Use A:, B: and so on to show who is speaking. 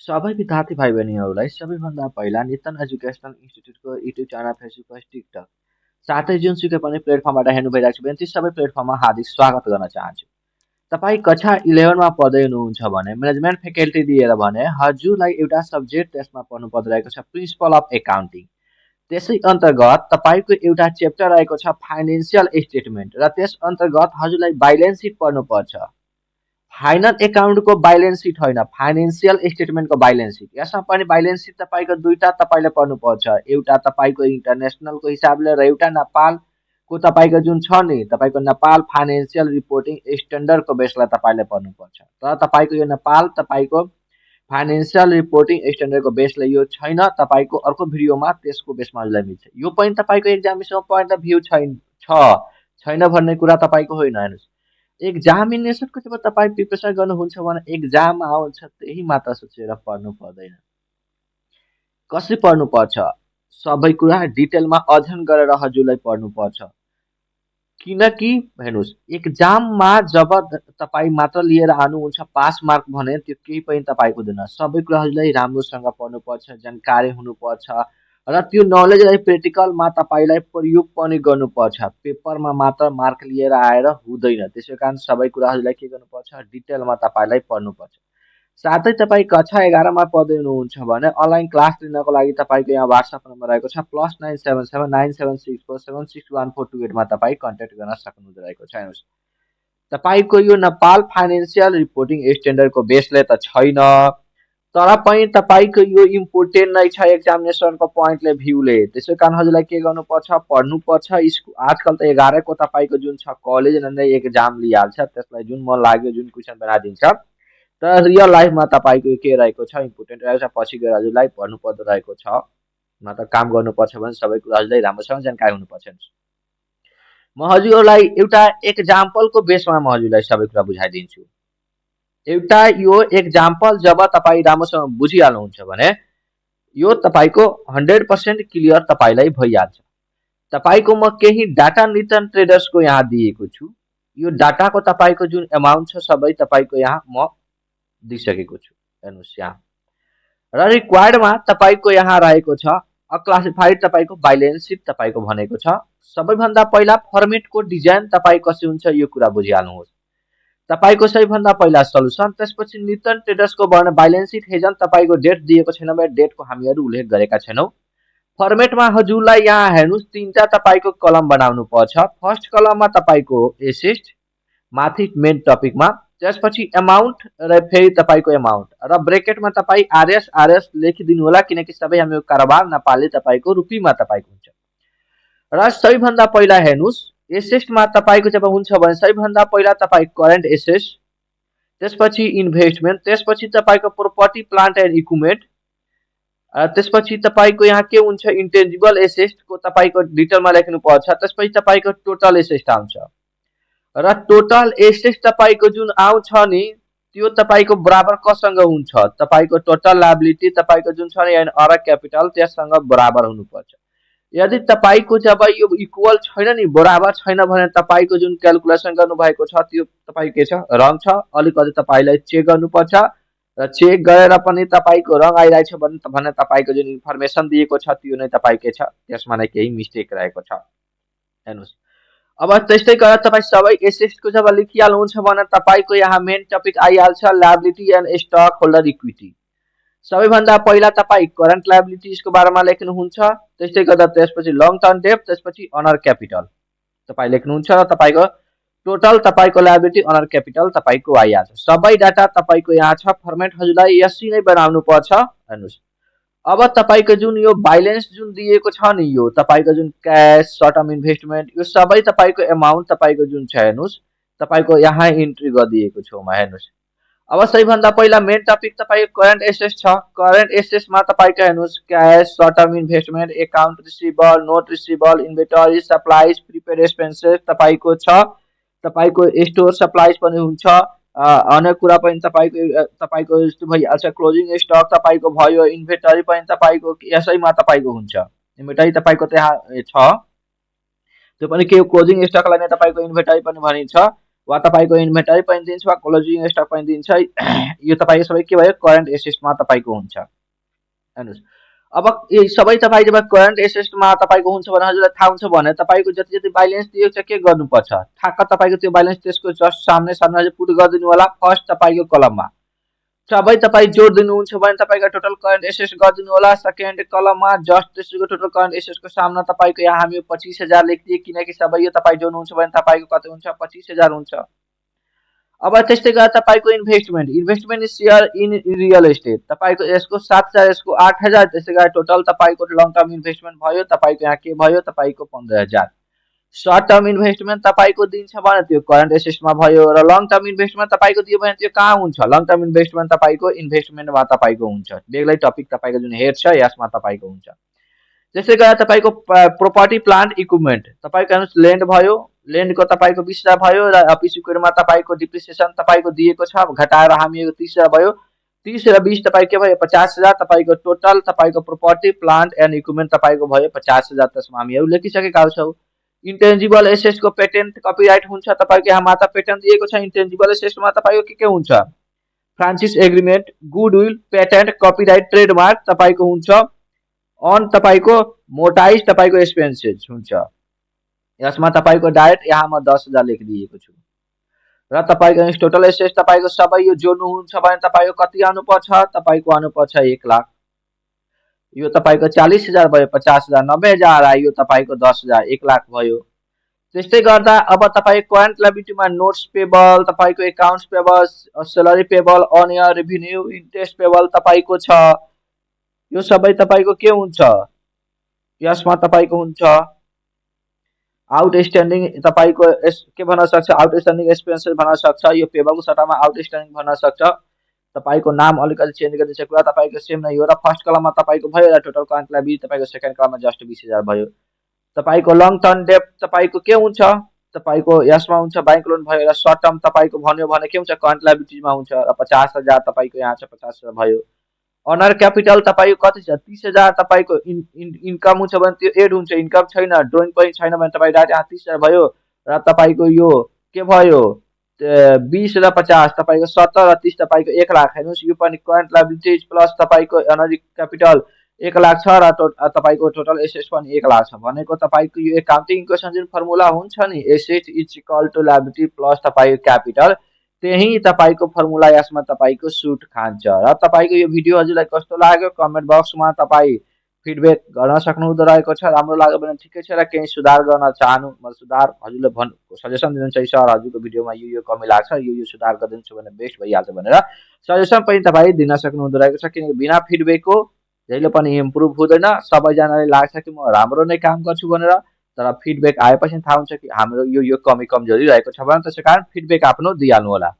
A: सबै विद्यार्थी भाइ बहिनीहरूलाई सबैभन्दा पहिला नितन एजुकेसनल इन्स्टिट्युटको युट्युब च्यानल, फेसबुक, टिकटक साथै जुनसुकै पनि प्लेटफर्मबाट हेर्नु भइरहेको छ भने ती सबै प्लेटफर्ममा हार्दिक स्वागत गर्न चाहन्छु। तपाईँ कक्षा 11मा पढ्दै हुनुहुन्छ भने म्यानेजमेन्ट फ्याकल्टी लिएर भने हजुरलाई एउटा सब्जेक्ट त्यसमा पढ्नु परिरहेको छ प्रिन्सिपल अफ एकाउन्टिङ। त्यसै अन्तर्गत तपाईँको एउटा च्याप्टर रहेको छ फाइनेन्सियल स्टेटमेन्ट र त्यस अन्तर्गत हजुरलाई ब्यालेन्स सिट पढ्नुपर्छ। फाइनल एकाउन्टको ब्यालेन्स सिट होइन, फाइनेन्सियल स्टेटमेन्टको ब्यालेन्स सिट। यसमा पनि ब्यालेन्स सिट तपाईँको दुईटा तपाईँले पढ्नुपर्छ, एउटा तपाईँको इन्टरनेसनलको हिसाबले र एउटा नेपालको तपाईँको जुन छ नि तपाईँको नेपाल फाइनेन्सियल रिपोर्टिङ स्ट्यान्डर्डको बेसलाई तपाईँले पढ्नुपर्छ। तर तपाईँको यो नेपाल तपाईँको फाइनेन्सियल रिपोर्टिङ स्ट्यान्डर्डको बेसले यो छैन, तपाईँको अर्को भिडियोमा त्यसको बेसमा हजुरलाई मिल्छ। यो पनि तपाईँको एक्जामिनेसनमा पोइन्ट अफ भ्यू छैन भन्ने कुरा तपाईँको होइन। हेर्नुहोस्, एक्जामिनेसनको जब तपाईँ प्रिपेरेसन गर्नुहुन्छ भने एक्जाम आउँछ त्यही मात्र सोचेर पढ्नु पर्दैन। कसरी पढ्नुपर्छ सबै कुरा डिटेलमा अध्ययन गरेर हजुरलाई पढ्नुपर्छ। किनकि हेर्नुहोस्, एक्जाममा जब तपाईँ मात्र लिएर आउनुहुन्छ पास मार्क भने त्यो केही पनि तपाईँको हुँदैन। सबै कुरा हजुरलाई राम्रोसँग पढ्नुपर्छ, जानकारी हुनुपर्छ र त्यो नलेजलाई प्र्याक्टिकलमा तपाईँलाई प्रयोग पनि गर्नुपर्छ। पेपरमा मात्र मार्क लिएर आएर हुँदैन। त्यसै कारण सबै कुरा हजुरलाई के गर्नुपर्छ, डिटेलमा तपाईँलाई पढ्नुपर्छ। साथै तपाईँ कक्षा 11मा पढ्दै हुनुहुन्छ भने अनलाइन क्लास लिनको लागि तपाईँको यहाँ वाट्सएप नम्बर रहेको छ +97797676142 तपाईँ कन्ट्याक्ट गर्न सक्नुहुँदो रहेको छ। हेर्नुहोस्, तपाईँको यो नेपाल फाइनेन्सियल रिपोर्टिङ स्ट्यान्डर्डको बेसले त छैन, तर पनि तपाईँको यो इम्पोर्टेन्ट नै छ एक्जामिनेसनको पोइन्टले भ्यूले। त्यसै कारण हजुरलाई के गर्नुपर्छ, पढ्नुपर्छ। आजकल त 11को तपाईँको जुन छ कलेजले नै एक्जाम लिइहाल्छ, त्यसलाई जुन मन लाग्यो जुन क्वेसन बनाइदिन्छ। तर रियल लाइफमा तपाईँको के रहेको छ, इम्पोर्टेन्ट रहेको छ, पछि गएर हजुरलाई पढ्नु पर्दो रहेको छ। मतलब काम गर्नुपर्छ भने सबै कुरा हजुरलाई राम्रोसँग जानकारी हुनुपर्छ। म हजुरहरूलाई एउटा एक्जाम्पलको बेसमा म हजुरलाई सबै कुरा बुझाइदिन्छु। एउटा यो एक्जाम्पल जब तपाईँ राम्रोसँग बुझिहाल्नुहुन्छ भने यो तपाईँको 100% क्लियर तपाईँलाई भइहाल्छ। तपाईँको म केही डाटा नितन ट्रेडर्सको यहाँ दिएको छु। यो डाटाको तपाईँको जुन एमाउन्ट छ सबै तपाईँको यहाँ म दिइसकेको छु। हेर्नुहोस् यहाँ र रिक्वायर्डमा तपाईँको यहाँ रहेको छ क्लासिफाइड तपाईँको ब्यालेन्स सिट तपाईँको भनेको छ। सबैभन्दा पहिला फर्मेटको डिजाइन तपाईँ कसरी हुन्छ यो कुरा बुझिहाल्नुहोस्। तपाईँको सबैभन्दा पहिला सल्युसन, त्यसपछि नितन ट्रेडर्सको ब्यालेन्स सिट हेजन तपाईँको डेट दिएको छैन भने डेटको हामीहरू उल्लेख गरेका छैनौँ। फर्मेटमा हजुरलाई यहाँ हेर्नुहोस् तीनटा तपाईँको कलम बनाउनु पर्छ। फर्स्ट कलममा तपाईँको एसेट माथि मेन टपिकमा, त्यसपछि अमाउन्ट र फेरि तपाईँको अमाउन्ट र ब्रेकेटमा तपाईँ आरएस लेखिदिनु होला, किनकि सबै हाम्रो कारोबार नेपाली तपाईँको रुपीमा तपाईँको हुन्छ। र सबैभन्दा पहिला हेर्नुहोस्, एसेटमा तपाईँको जब हुन्छ भने सबैभन्दा पहिला तपाईँ करेन्ट एसेट, त्यसपछि इन्भेस्टमेन्ट, त्यसपछि तपाईँको प्रोपर्टी प्लान्ट एन्ड इक्विपमेन्ट, त्यसपछि तपाईँको यहाँ के हुन्छ इन्टेन्जिबल एसेटको तपाईँको डिटेलमा लेख्नुपर्छ। त्यसपछि तपाईँको टोटल एसेट आउँछ र टोटल एसेट तपाईँको जुन आउँछ नि त्यो तपाईँको बराबर कसँग हुन्छ, तपाईँको टोटल लायबिलिटी तपाईँको जुन छ नि अर क्यापिटल त्यससँग बराबर हुनुपर्छ। यदि तपाईँको जब यो इक्वल छैन नि, बराबर छैन भने तपाईँको जुन क्यालकुलेसन गर्नुभएको छ त्यो तपाईँको के छ, रङ छ। अलिकति तपाईँलाई चेक गर्नुपर्छ र चेक गरेर पनि तपाईँको रङ आइरहेछ भने तपाईँको जुन इन्फर्मेसन दिएको छ त्यो नै तपाईँ के छ, त्यसमा नै केही मिस्टेक रहेको छ। हेर्नुहोस्, अब त्यस्तै गरेर तपाईँ सबै एसेट्सको जब लेखिहाल्नुहुन्छ भने तपाईँको यहाँ मेन टपिक आइहाल्छ liability and stock holder equity. सबैभन्दा पहिला तपाईँ करेन्ट लायबिलिटिजको बारेमा लेख्नुहुन्छ, त्यस्तै गर्दा त्यसपछि लङ टर्म डेट, त्यसपछि अनर क्यापिटल तपाईँ लेख्नुहुन्छ र तपाईँको टोटल तपाईँको लायबिलिटी अनर क्यापिटल तपाईँको आइहाल्छ। सबै डाटा तपाईँको यहाँ छ। फर्मेट हजुरलाई यसरी नै बनाउनु पर्छ। हेर्नुहोस्, अब तपाईँको जुन यो ब्यालेन्स जुन दिएको छ नि, यो तपाईँको जुन क्यास, सर्ट टर्म इन्भेस्टमेन्ट, यो सबै तपाईँको एमाउन्ट तपाईँको जुन छ हेर्नुहोस् तपाईँको यहाँ इन्ट्री गरिदिएको छु म। हेर्नुहोस्, अब सबैभन्दा पहिला मेन टपिक तपाईँको करेन्ट एसेट्स छ। करेन्ट एसेट्समा तपाईँको हेर्नुहोस् cash, short term investment, account receivable, note receivable, inventory, supplies, prepaid expenses तपाईँको छ। तपाईँको स्टोर सप्लाइज पनि हुन्छ, अन्य कुरा पनि तपाईँको भइहाल्छ। क्लोजिङ स्टक तपाईँको भयो, इन्भेन्टरी पनि तपाईँको यसैमा तपाईँको हुन्छ। इन्भेन्टरी तपाईँको त्यहाँ छ, त्यो पनि के क्लोजिङ स्टकलाई नै तपाईँको इन्भेन्टरी पनि भनिन्छ। वा तपाईँको इन्भेन्टरी पनि दिन्छ वा क्लोजिङ स्टक पनि दिन्छ। यो तपाईँको सबै के भयो करेन्ट एसेट्समा तपाईँको हुन्छ। हेर्नुहोस् अब यो सबै तपाईँ जब करेन्ट एसेट्समा तपाईँको हुन्छ भने हजुरलाई थाहा हुन्छ भने तपाईँको जति जति ब्यालेन्स दिएको छ के गर्नुपर्छ, ठ्याक्क तपाईँको त्यो ब्यालेन्स त्यसको जस्ट सामने सामने हजुर पुट गरिदिनु होला फर्स्ट तपाईँको कलममा। सबै तपाईँ जोड दिनुहुन्छ भने तपाईँको टोटल करेन्ट एसेट्स गरिदिनु होला सेकेन्ड कलममा। जस्ट त्यसको टोटल करेन्ट एसेट्सको सामना तपाईँको यहाँ हामी 25,000 लेखिदिए किनकि सबै यो तपाईँ जोड्नुहुन्छ भने तपाईँको कति हुन्छ 25,000 हुन्छ। अब त्यस्तै गरेर तपाईँको investment in share in real estate तपाईँको यसको 7,000 यसको 8,000 त्यस्तै गरेर टोटल तपाईँको लङ टर्म इन्भेस्टमेन्ट भयो तपाईँको यहाँ के भयो तपाईँको 15,000। सर्ट टर्म इन्भेस्टमेन्ट तपाईँको दिन्छ भने त्यो करेन्ट एसेट्समा भयो र लङ टर्म इन्भेस्टमेन्ट तपाईँको दियो भने त्यो कहाँ हुन्छ, लङ टर्म इन्भेस्टमेन्ट तपाईँको इन्भेस्टमेन्टमा तपाईँको हुन्छ, बेग्लै टपिक तपाईँको जुन हेड छ यसमा तपाईँको हुन्छ। त्यसै गरेर तपाईँको प्रोपर्टी प्लान्ट इक्विपमेन्ट तपाईँको हेर्नुहोस् ल्यान्ड भयो, ल्यान्डको तपाईँको 20,000 भयो र अफिस इक्विपमेन्टमा तपाईँको डिप्रिसिएसन तपाईँको दिएको छ घटाएर हामी 30,000 भयो। 30 र 20 तपाईँ के भयो 50,000 तपाईँको टोटल तपाईँको प्रोपर्टी प्लान्ट एन्ड इक्विपमेन्ट तपाईँको भयो 50,000। त्यसमा हामीहरू लेखिसकेका छौँ। इन्टेन्जिबल एसेट्सको पेटेन्ट कपिराइट हुन्छ तपाईँको यहाँ मात्र पेटेन्ट दिएको छ। इन्टेन्जिबल एसेट्समा तपाईँको के हुन्छ Francis agreement goodwill patent copyright trademark तपाईँको हुन्छ। अन तपाईँको मोटाइज तपाईँको एक्सपेन्सेस हुन्छ। यसमा तपाईँको डाइरेक्ट यहाँ म 10,000 लेखिदिएको छु र तपाईँको टोटल एसेट्स तपाईँको सबै यो जोड्नुहुन्छ भने तपाईँको कति आउनुपर्छ तपाईँको आउनुपर्छ 1 लाख। यो तपाईँको 40,000 भयो 50,000 90,000 आयो तपाईँको 10,000 1 लाख भयो। त्यस्तै गर्दा अब तपाईँको करेन्ट लायबिलिटीमा नोट्स पेबल तपाईँको accounts payable salary payable unearned revenue interest payable तपाईँको छ। यो सबै तपाईँको के हुन्छ यसमा तपाईँको हुन्छ आउटस्ट्यान्डिङ तपाईँको के भन्न सक्छ आउटस्ट्यान्डिङ एक्सपेन्सेस भन्न सक्छ। यो पेबलको सट्टामा आउटस्ट्यान्डिङ भन्न सक्छ। तपाईँको नाम अलिकति चेन्ज गरिदिन्छ कुरा तपाईँको सेम नै हो र फर्स्ट कलममा तपाईँको भयो र टोटल करेन्ट लायबिलिटी तपाईँको सेकेन्ड कलममा जस्ट 20,000 भयो। तपाईँको लङ टर्म डेब्ट तपाईँको के हुन्छ तपाईँको यसमा हुन्छ ब्याङ्क लोन भयो र सर्ट टर्म तपाईँको भन्यो भने के हुन्छ करेन्ट लायबिलिटीमा हुन्छ र 50,000 तपाईँको यहाँ छ 50,000 भयो। अनर क्यापिटल तपाईँको कति छ 30,000 तपाईँको इन्कम हुन्छ भने त्यो एड हुन्छ, इन्कम छैन ड्रइङ पनि छैन भने तपाईँ डाइरेक्ट यहाँ 30,000 भयो र तपाईँको यो के भयो 20 र 50 तपाईँको 70 र 30 तपाईँको 1 लाख। हेर्नुहोस् यो पनि करेन्ट लायबिलिटिज प्लस तपाईँको अनर क्यापिटल 1 लाख छ र तपाईँको टोटल एसेट्स पनि 1 लाख छ भनेको तपाईँको यो एकाउन्टिङ इक्वेसन जुन फर्मुला हुन्छ नि asset is equal to liability plus तपाईँको क्यापिटल त्यही तपाईँको फर्मुला यसमा तपाईँको सुट खान्छ। र तपाईँको यो भिडियो हजुरलाई कस्तो लाग्यो कमेन्ट बक्समा तपाईँ फिडब्याक गर्न सक्नुहुँदो रहेको छ। राम्रो लाग्यो भने ठिकै छ र केही सुधार गर्न चाहनु सुधार हजुरले सजेसन दिनुहुन्छ सर हजुरको भिडियोमा यो कमी लाग्छ यो सुधार गरिदिन्छु भने बेस्ट भइहाल्छ भनेर सजेसन पनि तपाईँ दिन सक्नुहुँदो रहेको छ। किनकि बिना फिडब्याकको जहिले पनि इम्प्रुभ हुँदैन। सबैजनाले लाग्छ कि म राम्रो नै काम गर्छु भनेर तर फिडब्याक आएपछि थाहा हुन्छ कि हाम्रो यो कमी कमजोरी रहेको छ भने त्यसै कारण फिडब्याक आफ्नो दिइहाल्नु होला।